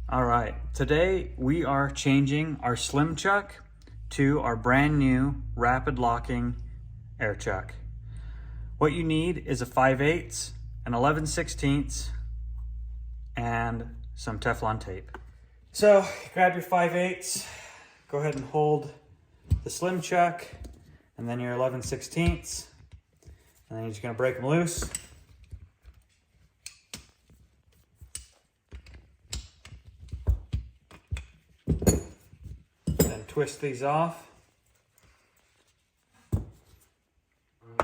All right, today we are changing our slim chuck to our brand new rapid locking air chuck. What you need is a 5/8, an 11/16, and some Teflon tape. So grab your 5/8, go ahead and hold the slim chuck and then your 11/16, and then you're just gonna break them loose. Twist these off.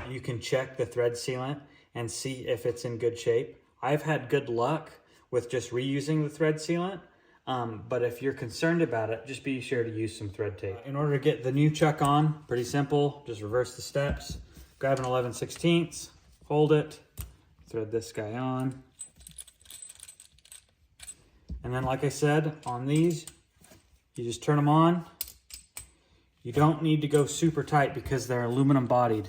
You can check the thread sealant and see if it's in good shape. I've had good luck with just reusing the thread sealant, but if you're concerned about it, just be sure to use some thread tape. In order to get the new chuck on, pretty simple, just reverse the steps. Grab an 11/16, hold it, thread this guy on. And then like I said, on these, you just turn them on. You don't need to go super tight because they're aluminum bodied.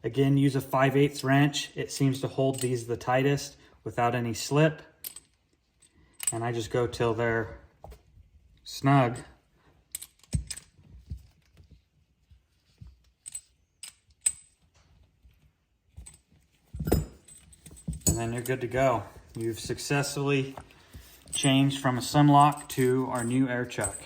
Again, use a 5/8 wrench. It seems to hold these the tightest without any slip. And I just go till they're snug. And then you're good to go. You've successfully changed from a sunlock to our new air chuck.